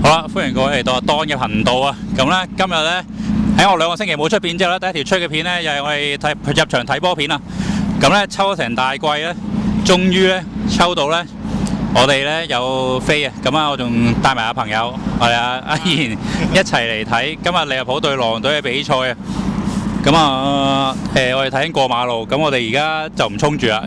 好啦，歡迎各位嚟到當日頻道啊！咁咧今日咧喺我2個星期冇出片之後咧，第一條出嘅片咧又係我哋入場睇波片啊！咁咧抽咗成大季咧，終於咧抽到咧我哋咧有飛啊！咁啊，我仲帶埋阿朋友，我哋阿賢一齊嚟睇今日利物浦對狼隊嘅比賽啊！咁啊我哋睇緊過馬路，咁我哋而家就唔衝住啦。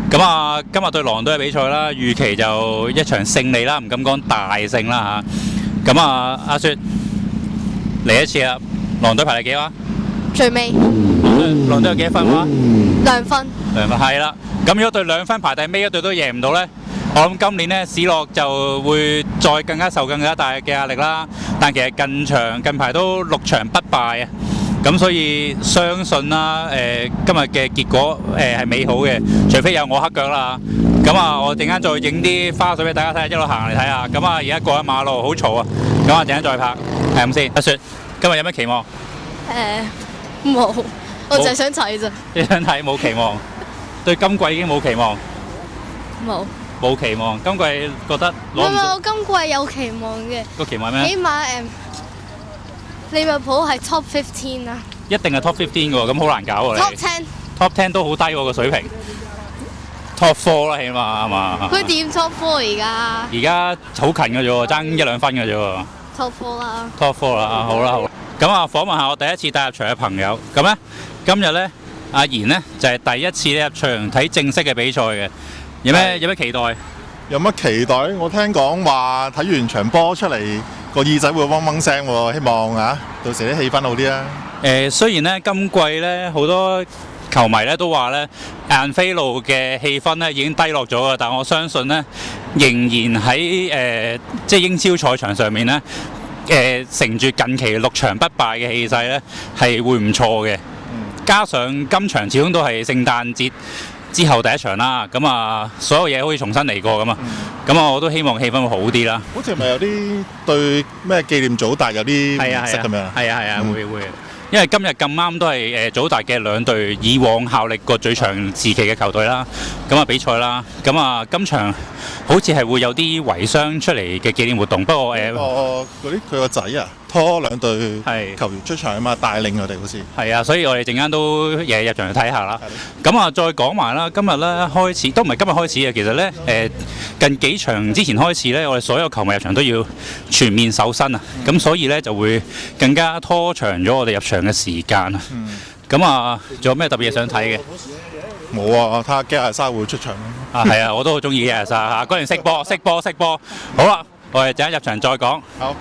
咁啊，今日對狼隊嘅比賽啦，預期就一場勝利啦，唔敢講大勝啦嚇。咁啊，阿雪嚟一次啦，狼隊排第幾話？最尾狼隊有幾多分話2分。2分係啦。咁如果對2分排第尾嗰隊都贏唔到呢，我諗今年呢史諾就會再更加受更加大嘅壓力啦。但其實近排都6場不敗啊。咁所以相信啦，今日嘅結果係美好嘅，除非有我黑腳啦。咁啊，我陣間再影啲花絮俾大家睇下，一路行嚟睇下。咁啊，而家過緊馬路好嘈啊。咁啊，陣間再拍，係咁先。阿雪，今日有咩期望？冇，我就係想睇咋。你想睇冇期望？對今季已經冇期望。冇期望。今季覺得攞唔到。我今季有期望嘅。個期望咩？起碼利物浦係 Top 15啊。一定係 Top 15嘅喎，咁好難搞喎。Top 10。Top 10都好低喎個水平。Top 4啦，起碼係嘛？佢點 Top 4而家？而家好近嘅啫喎，爭1-2分嘅啫喎。Top 4啦。Top 4啦，好啦好啦。咁啊，訪問下我第一次帶入場嘅朋友。咁咧，今日咧，阿賢咧就係第一次入場睇正式嘅比賽嘅。有咩期待？有乜期待？我聽講話睇完場波出嚟個耳仔會嗡嗡聲喎，希望啊到時啲氣氛好啲啊。雖然咧今季咧好多球迷咧都話咧晏菲路嘅氣氛咧已經低落咗㗎，但我相信咧仍然喺即係英超賽場上面咧乘住近期6場不敗嘅氣勢咧係會唔錯嘅。加上今場始終都係聖誕節之後第一場啦，咁啊所有嘢可以重新嚟過咁啊，咁啊我都希望氣氛會好啲啦。好似係咪有啲對咩紀念祖達有啲唔識咁樣？係啊，會。因為今日咁啱都係祖達嘅2隊以往效力過最長時期嘅球隊啦，咁啊比賽啦，咁啊今場好似係會有啲遺孀出嚟嘅紀念活動，不過嗰啲佢個仔啊拖2隊球員出場啊嘛，帶領我哋好似係啊，所以我哋陣間都入場去睇下啦。咁啊再講埋啦，今日咧開始都唔係今日開始嘅，其實咧近幾場之前開始咧，我哋所有球迷入場都要全面搜身啊，咁所以咧就會更加拖長咗我哋入場嘅時間啊。咁啊，仲有咩特別嘢想睇嘅？冇啊，睇下基亞沙會出場啊，係啊，我都好中意基亞沙嚇，嗰陣識波。好啦，我哋陣間入場再講。好。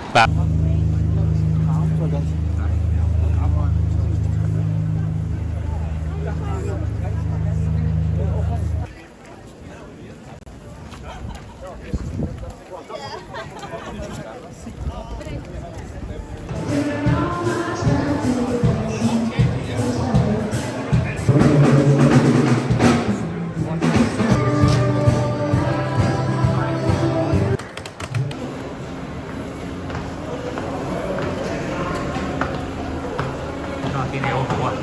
天氣好好啊！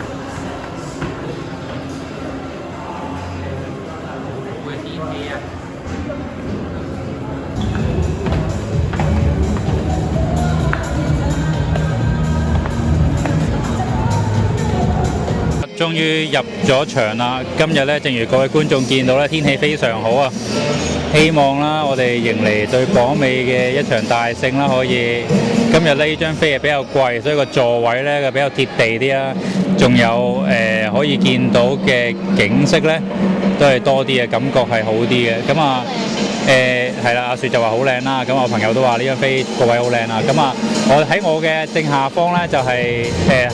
好嘅天氣啊！終於入咗場啦！今日咧，正如各位觀眾見到咧，天氣非常好啊！希望啦，我哋迎嚟對榜尾嘅一場大勝啦！可以今日呢張飛係比較貴，所以個座位咧就比較貼地啲啦。仲有可以見到嘅景色咧都係多啲嘅，感覺係好啲嘅。咁啊係啦，阿雪就話好靚啦。咁我朋友都話呢張飛個位好靚啦。咁啊，我喺我嘅正下方咧就係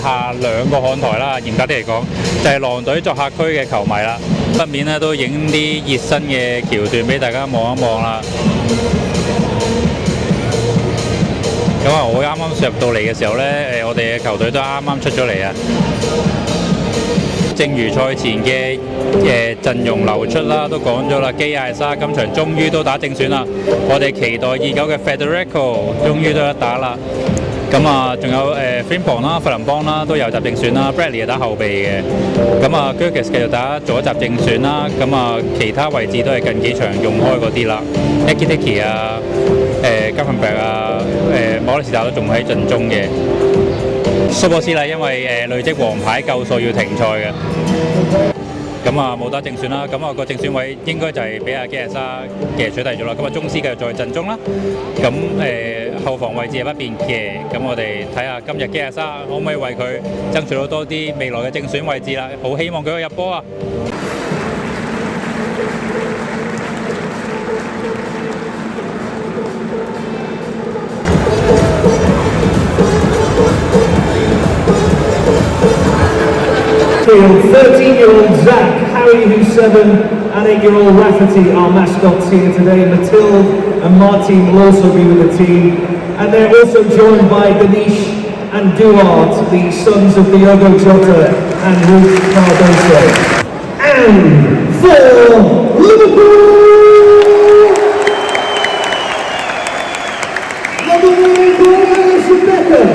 下2個看台啦。嚴格啲嚟講，就係狼隊作客區嘅球迷啦。側面咧都影啲熱身嘅橋段俾大家望一望啦。咁啊，我啱啱入到嚟嘅時候咧，我哋嘅球隊都啱啱出咗嚟啊。正如賽前嘅陣容流出啦，都講咗啦，基亞沙今場終於都打正選啦。我哋期待已久嘅 Federico 終於都一打啦。咁啊，仲有Frimpong 啦、費林邦啦都有集正選啦，Bradley 係打後備嘅。咁啊 Gurgis 繼續打左集正選啦。咁啊，其他位置都係近幾場用開嗰啲啦 ，Ekitiki 啊、Garpenberg 啊、莫里士達都仲喺陣中嘅。蘇博斯啦，因為累積黃牌夠數要停賽嘅。咁啊冇打正選啦，咁啊個正選位應該就係俾阿基亞沙嘅取締咗啦。咁啊中斯繼續在陣中啦。咁後防位置係不變嘅。咁我哋睇下今日基亞沙可唔可以為佢爭取到多啲未來嘅正選位置啦。好希望佢可以入波啊！13-year-old Zach, Harry who's 7, and 8-year-old Rafferty, our mascots here today. Mathilde and Martin will also be with the team. And they're also joined by Ganesh and Duarte, the sons of Diogo Jota and Ruth Cardoso. And for Liverpool! Number 9, Alison Becker.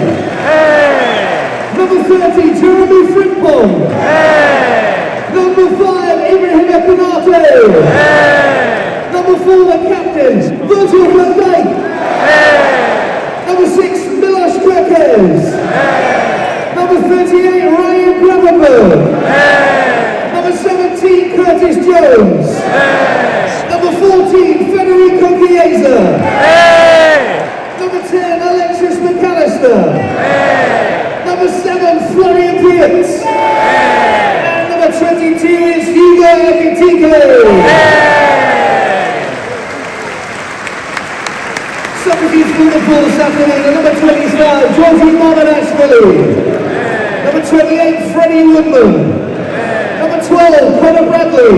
Number 30, Jeremy Frimpong. Number 5, Ibrahim Konate. Number 4, the captains, Virgil van Dijk. Number 6, Milos Krekes. Number 38, Ryan Gravenberg. Number 17, Curtis Jones. Number 14, Federico Chiesa. Number 10, Alexis McAllister. Number 7, Florian Wirtz. And number 22 is Hugo Ekitike. Substitute for Liverpool this afternoon, and number 25, Georgie Martinashvili. Number 28, Freddie Woodman. Number 12, Conor Bradley.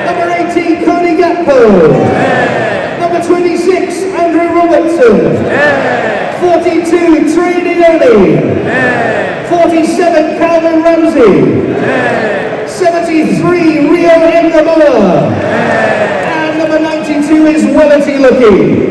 Number 18, Cody Gakpo. Number 26, Andrew Robertson. 42, Trey Dione. 47, Calvin Ramsey. 73, Rio Engamoa. And number 92 is Wellity Lucky.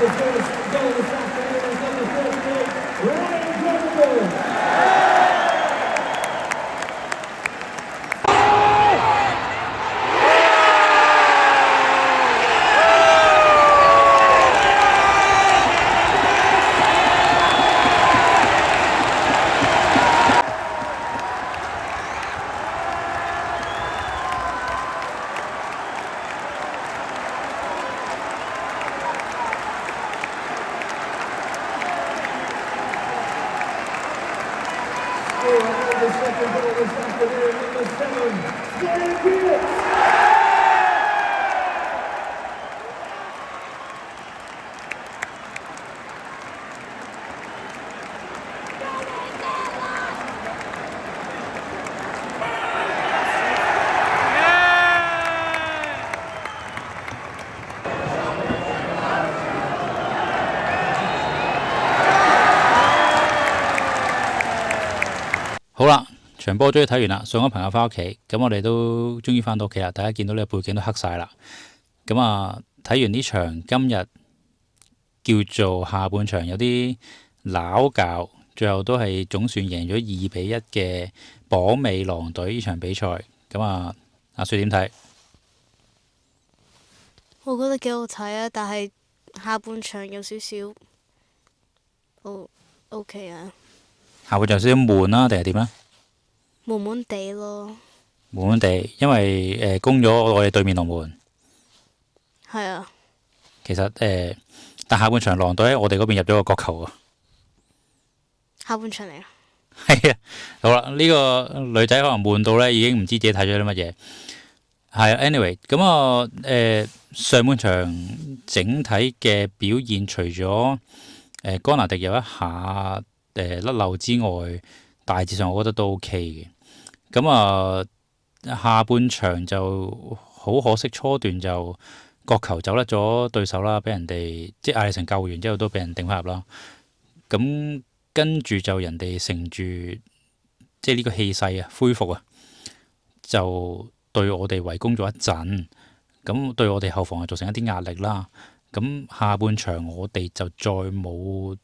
The first goal this afternoon is number 38, Ryan Gravenberg. The second goal this afternoon, number 7, Derek Wirtz. 好啦，場波終於睇完啦，送咗朋友翻屋企，咁我哋都終於翻到屋企啦。大家見到呢個背景都黑晒啦。咁啊，睇完呢場今日叫做下半場有啲拗教，最後都係總算贏咗2-1嘅榜尾狼隊呢場比賽。咁啊，阿雪點睇？我覺得幾好睇啊，但係下半場有少少OK 啊。下半場有少少悶啦，定係點咧？悶悶地咯。悶悶地，因為攻咗我哋對面龍門。係啊。其實但下半場狼隊喺我哋嗰邊入咗個角球啊。下半場嚟啊。係啊，好啦，呢個女仔可能悶到呢，已經唔知自己睇咗啲乜嘢。係啊 anyway，咁啊上半場整體嘅表現，除咗哥拿迪有一下甩漏之外，大致上我覺得都 OK 嘅。咁啊下半場就好可惜，初段就角球走甩咗對手啦，俾人哋即係艾利臣救完之後都俾人頂翻入啦。咁跟住就人哋乘住即係呢個氣勢啊，恢復啊，就對我哋圍攻咗一陣，咁對我哋後防係造成一啲壓力啦。咁下半場我哋就再冇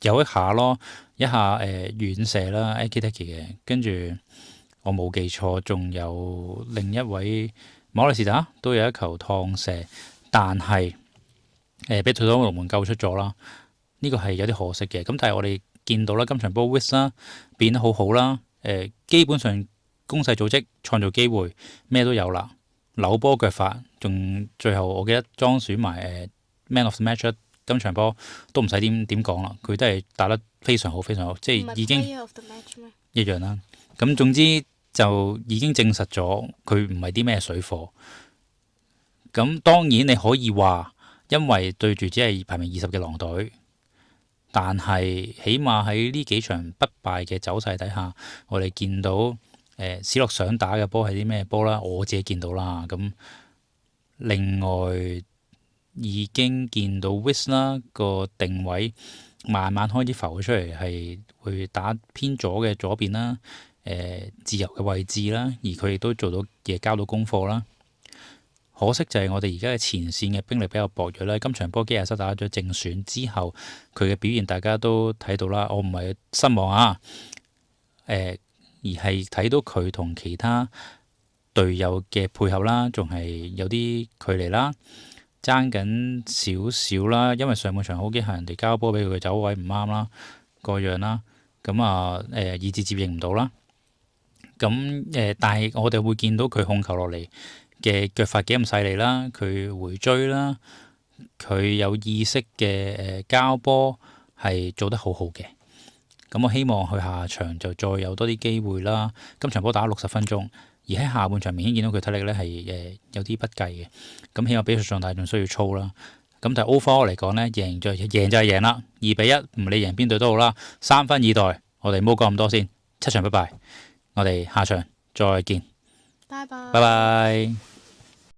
有一下咯，一下遠射啦 Aki-Taki 嘅，跟住我冇記錯，仲有另一位馬來士打都有一球趟射，但係俾對方龍門救出咗啦。呢個係有啲可惜嘅。咁但係我哋見到啦，今場波 Wits 啦變得好好啦，基本上攻勢組織、創造機會咩都有啦，扭波腳法，仲最後我記得裝選埋Man of the Match， 今場波都唔使點講啦，佢都係打得非常好，非常好，即係已經一樣啦。咁總之就已經證實咗佢唔係啲咩水貨。咁當然你可以話，因為對住只係排名20嘅狼隊。但係，起碼喺呢幾場不敗嘅走勢底下，我哋見到史洛想打嘅波係啲咩波啦？我自己見到啦。咁另外已經見到 Wits 啦個定位慢慢開始浮出嚟，係會打偏左嘅左邊啦，自由嘅位置啦，而佢亦都做到嘢，交到功課啦。可惜就係我哋而家嘅前線嘅兵力比較薄弱啦。今場波基亞塞打咗正選之後，佢嘅表現大家都睇到啦。我唔係失望啊，而係睇到佢同其他隊友嘅配合啦，仲係有啲距離啦，爭緊少少啦。因為上半場好幾下人哋交波俾佢嘅走位唔啱啦，各樣啦，咁啊以致接應唔到啦。咁但係我哋會見到佢控球落嚟嘅腳法幾咁犀利啦，佢回追啦，佢有意識嘅交波係做得好好嘅。咁我希望佢下場就再有多啲機會啦。今場波打60分鐘，而喺下半場明顯見到佢體力咧係有啲不繼嘅。咁起碼比賽上大仲需要操啦。咁但係 overall 嚟講咧，贏就係贏啦，2-1，唔理贏邊隊都好啦，3分以待。我哋唔好講咁多先，7場不敗，我哋下場再見，拜拜。拜拜。